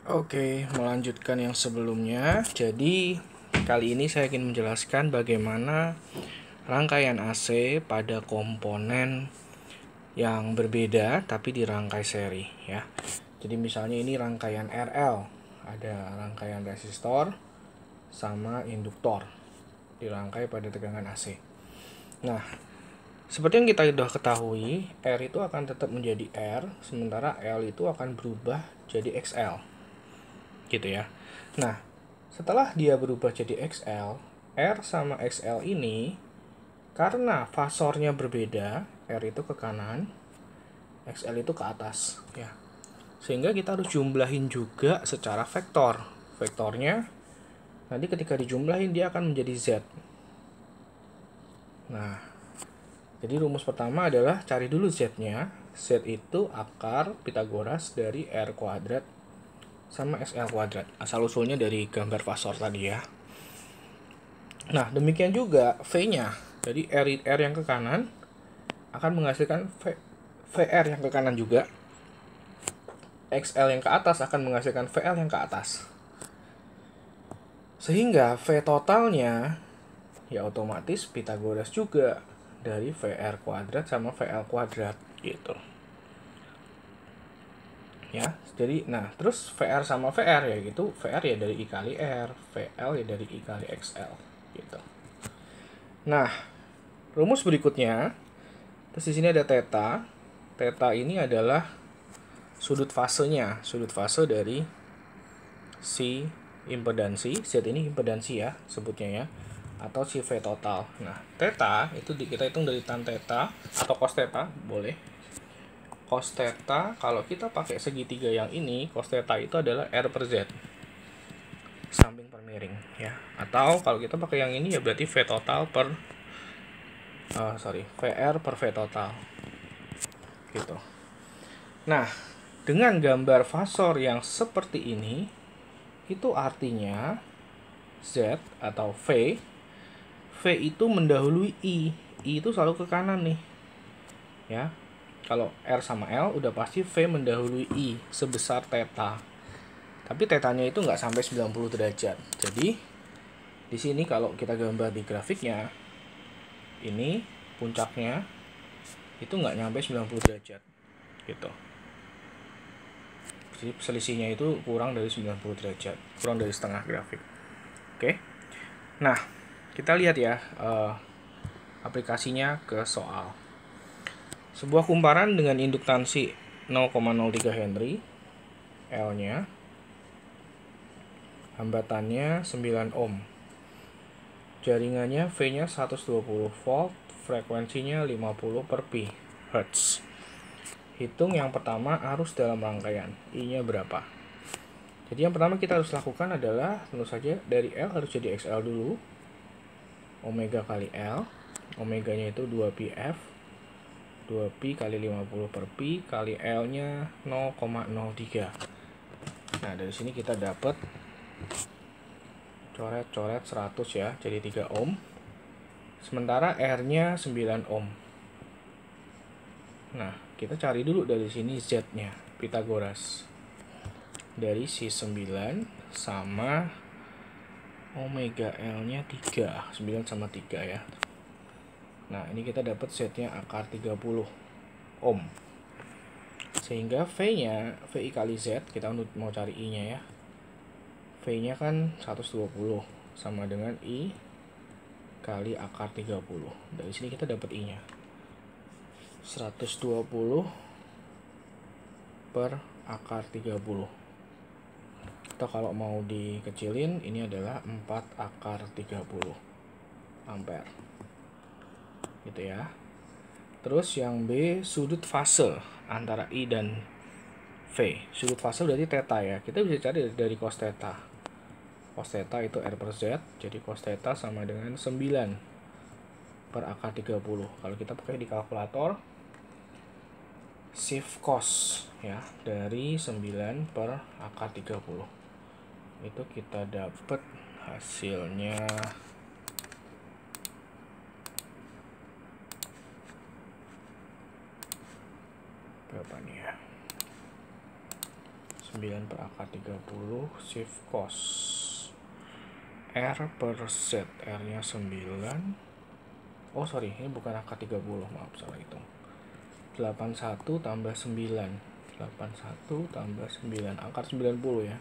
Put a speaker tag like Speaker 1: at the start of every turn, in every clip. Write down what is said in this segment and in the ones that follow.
Speaker 1: Oke, melanjutkan yang sebelumnya. Jadi, kali ini saya ingin menjelaskan bagaimana rangkaian AC pada komponen yang berbeda tapi dirangkai seri ya. Jadi misalnya ini rangkaian RL, ada rangkaian resistor sama induktor dirangkai pada tegangan AC. Nah, seperti yang kita sudah ketahui, R itu akan tetap menjadi R, sementara L itu akan berubah jadi XL. Gitu ya. Nah, setelah dia berubah jadi XL, R sama XL ini karena fasornya berbeda, R itu ke kanan, XL itu ke atas ya. Sehingga kita harus jumlahin juga secara vektor. Vektornya nanti ketika dijumlahin dia akan menjadi Z. Nah, jadi rumus pertama adalah cari dulu Z-nya. Z itu akar Pitagoras dari R kuadrat sama XL kuadrat. Asal usulnya dari gambar fasor tadi ya. Nah, demikian juga V-nya. Jadi R yang ke kanan akan menghasilkan VR yang ke kanan juga. XL yang ke atas akan menghasilkan VL yang ke atas. Sehingga V totalnya ya otomatis Pitagoras juga dari VR kuadrat sama VL kuadrat gitu. Ya, jadi nah terus VR sama VR ya gitu. VR ya dari I kali R, VL ya dari I kali XL gitu. Nah, rumus berikutnya, terus di sini ada theta. Theta ini adalah sudut fasenya, sudut fase dari si impedansi. Z ini impedansi ya sebutnya ya, atau si V total. Nah, theta itu kita hitung dari tan theta atau cos theta boleh. Cos theta kalau kita pakai segitiga yang ini, cos theta itu adalah R per Z, samping per miring ya. Atau kalau kita pakai yang ini ya berarti V total per VR per V total gitu. Nah, dengan gambar fasor yang seperti ini, itu artinya Z atau V itu mendahului I itu selalu ke kanan nih ya. Kalau R sama L udah pasti V mendahului I sebesar theta, tapi tetanya itu nggak sampai 90 derajat. Jadi di sini kalau kita gambar di grafiknya, ini puncaknya itu nggak nyampe 90 derajat gitu. Jadi selisihnya itu kurang dari 90 derajat, kurang dari setengah grafik. Oke. Nah, kita lihat ya aplikasinya ke soal. Sebuah kumparan dengan induktansi 0,03 Henry, L-nya, hambatannya 9 ohm. Jaringannya V-nya 120 volt, frekuensinya 50 per pi Hz. Hitung yang pertama arus dalam rangkaian, I-nya berapa. Jadi yang pertama kita harus lakukan adalah tentu saja dari L harus jadi XL dulu. Omega kali L, omeganya itu 2πf, 2pi kali 50 per pi kali L-nya 0,03. Nah, dari sini kita dapat coret-coret 100 ya, jadi 3 ohm. Sementara R-nya 9 ohm. Nah, kita cari dulu dari sini Z-nya, Pitagoras. Dari si 9 sama omega L-nya 3, 9 sama 3 ya. Nah, ini kita dapat Z-nya akar 30 ohm. Sehingga V-nya, VI kali Z, kita mau cari I-nya ya. V-nya kan 120 sama dengan I kali akar 30. Dari sini kita dapat I-nya. 120 per akar 30. Atau kalau mau dikecilin, ini adalah 4 akar 30 ampere. Gitu ya. Terus yang B, sudut fase antara I dan V. Sudut fase berarti theta ya. Kita bisa cari dari cos theta. Cos theta itu R per Z, jadi cos theta sama dengan 9 per akar 30. Kalau kita pakai di kalkulator, shift cos ya, dari 9 per akar 30. Itu kita dapat hasilnya berapa nih ya, 9 per akar 30 shift cos R per Z. R nya 9. Oh sorry, ini bukan akar 30, maaf salah hitung. 81 tambah 9, 81 tambah 9, akar 90 ya,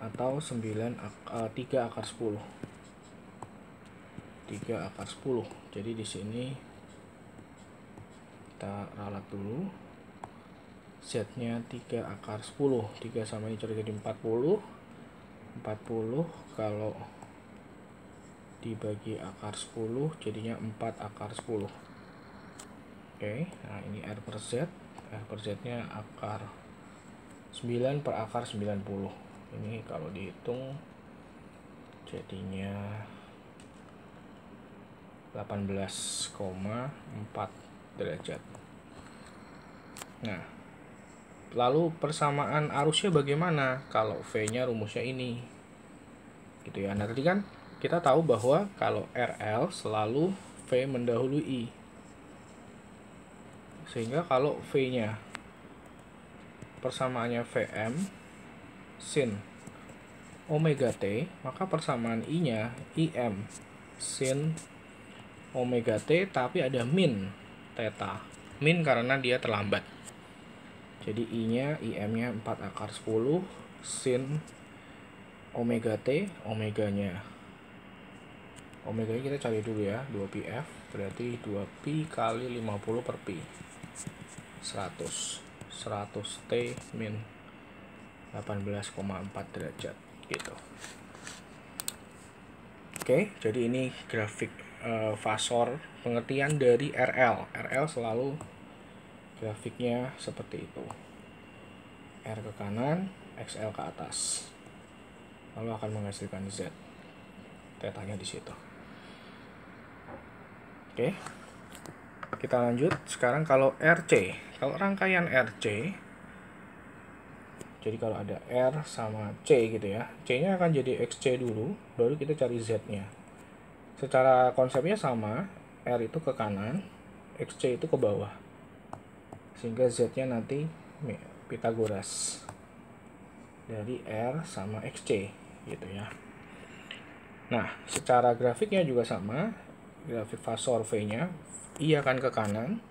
Speaker 1: atau 3 akar 10, 3 akar 10. Jadi di sini kita ralat dulu, Z nya 3 akar 10, 3 sama ini jadi 40, 40 kalau dibagi akar 10 jadinya 4 akar 10. Oke, nah ini R per Z. R per Z nya akar 9 per akar 90. Ini kalau dihitung jadinya 18,4 derajat. Nah, lalu persamaan arusnya bagaimana kalau V-nya rumusnya ini? Gitu ya. Nah, tadi kan kita tahu bahwa kalau RL selalu V mendahului I. Sehingga kalau V-nya persamaannya Vm sin omega T, maka persamaan I-nya Im sin omega T, tapi ada min theta. Min karena dia terlambat. Jadi I-nya, Im-nya 4 akar 10 sin omega T, omeganya kita cari dulu ya, 2πf, berarti 2pi kali 50 per pi, 100 T min 18,4 derajat gitu. Oke, jadi ini grafik fasor pengertian dari RL. RL selalu grafiknya seperti itu, R ke kanan, XL ke atas, lalu akan menghasilkan Z, tetanya di situ. Oke, kita lanjut. Sekarang kalau RC, kalau rangkaian RC, jadi kalau ada R sama C gitu ya, C nya akan jadi XC dulu, baru kita cari Z nya. Secara konsepnya sama, R itu ke kanan, XC itu ke bawah, sehingga Z nya nanti Pitagoras dari R sama XC gitu ya. Nah, secara grafiknya juga sama, grafik fasor V-nya, I akan ke kanan,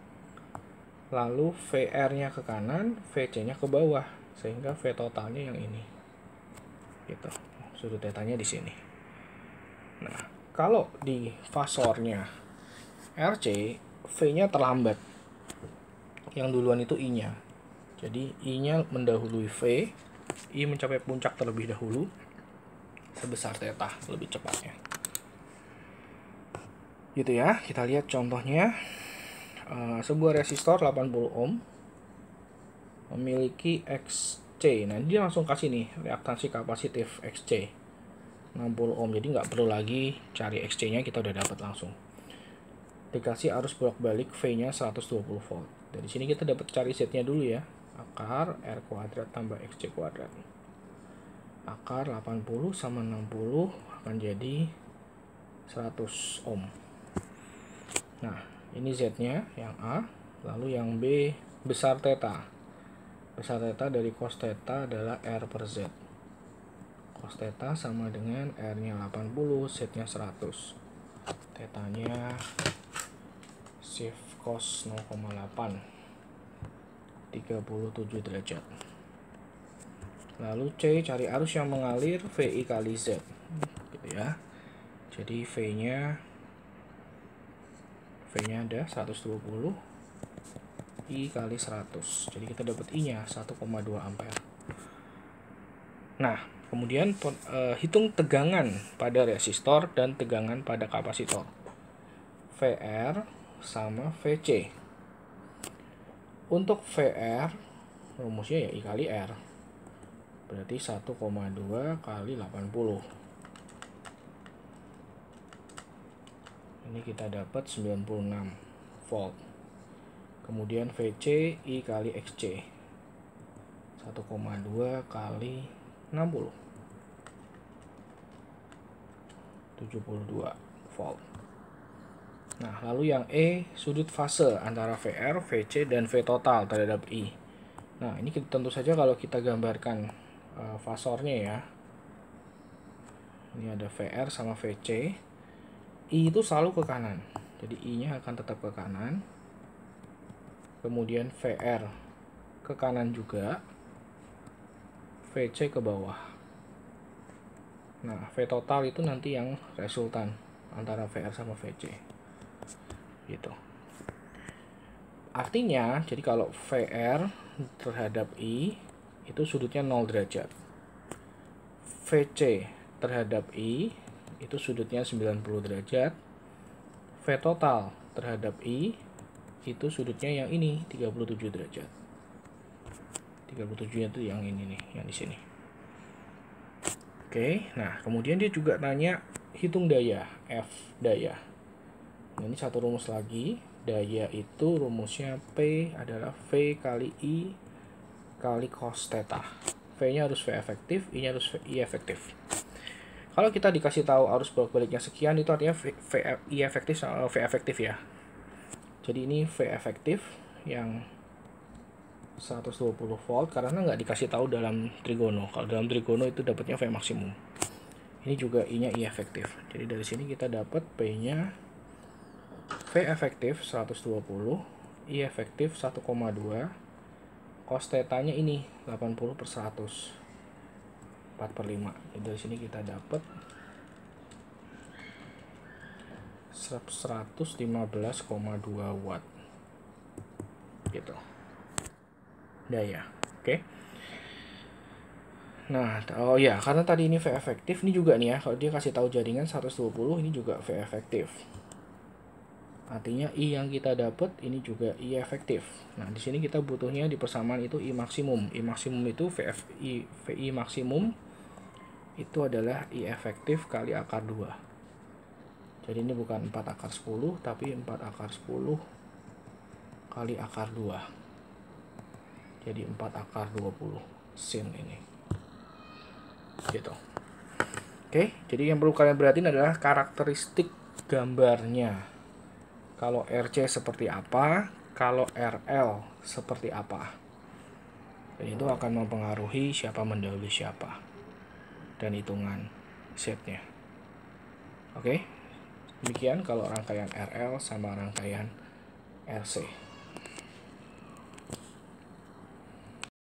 Speaker 1: lalu VR-nya ke kanan, VC-nya ke bawah, sehingga V totalnya yang ini. Gitu. Sudut tetanya di sini. Nah, kalau di fasornya RC, V-nya terlambat. Yang duluan itu I-nya. Jadi I-nya mendahului V, I mencapai puncak terlebih dahulu sebesar theta lebih cepatnya. Gitu ya, kita lihat contohnya. Sebuah resistor 80 ohm memiliki XC. Nah, dia langsung kasih nih reaktansi kapasitif XC 60 ohm. Jadi nggak perlu lagi cari XC-nya, kita udah dapat langsung. Dikasih arus bolak-balik V-nya 120 volt. Dari sini kita dapat cari Z-nya dulu ya. Akar R kuadrat tambah XC kuadrat. Akar 80 sama 60 akan jadi 100 ohm. Nah, ini Z-nya yang A, lalu yang B besar theta. Besar theta dari cos theta adalah R per Z. Cos theta sama dengan R-nya 80, Z-nya 100. Tetanya shift cos 0,8, 37 derajat. Lalu C, cari arus yang mengalir VI kali Z. Gitu ya. Jadi V-nya ada 120 I kali 100. Jadi kita dapat I-nya 1,2 ampere. Nah, kemudian hitung tegangan pada resistor dan tegangan pada kapasitor. VR sama VC. Untuk VR rumusnya ya I kali R. Berarti 1,2 kali 80. Ini kita dapat 96 volt. Kemudian VC I kali XC 1,2 kali 60, 72 volt. Nah, lalu yang E, sudut fase antara VR, VC, dan V total terhadap I. Nah, ini tentu saja kalau kita gambarkan fasornya ya. Ini ada VR sama VC. I itu selalu ke kanan. Jadi I-nya akan tetap ke kanan. Kemudian VR ke kanan juga. VC ke bawah. Nah, V total itu nanti yang resultan antara VR sama VC. Gitu. Artinya, jadi kalau VR terhadap I itu sudutnya 0 derajat. VC terhadap I itu sudutnya 90 derajat. V total terhadap I itu sudutnya yang ini 37 derajat. 37 itu yang ini nih, yang di sini. Oke, nah kemudian dia juga nanya hitung daya, F daya. Nah, ini satu rumus lagi. Daya itu rumusnya P adalah V kali I kali cos theta. V-nya harus V efektif, I-nya harus I efektif. Kalau kita dikasih tahu arus bolak-baliknya sekian, itu artinya I efektif sama V efektif ya. Jadi ini V efektif yang 120 volt karena nggak dikasih tahu dalam trigono. Kalau dalam trigono itu dapatnya V maksimum. Ini juga I-nya I efektif. Jadi dari sini kita dapat P-nya V efektif 120, I efektif 1,2, cos theta-nya ini 80 per 100, 4/5. Jadi dari sini kita dapat 115,2 watt. Gitu. Daya. Oke. Nah, oh ya, karena tadi ini V efektif, ini juga nih ya, kalau dia kasih tahu jaringan 120, ini juga V efektif. Artinya I yang kita dapat ini juga I efektif. Nah, di sini kita butuhnya di persamaan itu I maksimum. I maksimum itu VI maksimum itu adalah I efektif kali akar 2. Jadi ini bukan 4 akar 10, tapi 4 akar 10 kali akar 2. Jadi 4 akar 20 sin ini. Gitu. Oke, jadi yang perlu kalian perhatiin adalah karakteristik gambarnya. Kalau RC seperti apa, kalau RL seperti apa. Dan itu akan mempengaruhi siapa mendahului siapa. Dan hitungan setnya. Oke, demikian kalau rangkaian RL sama rangkaian RC.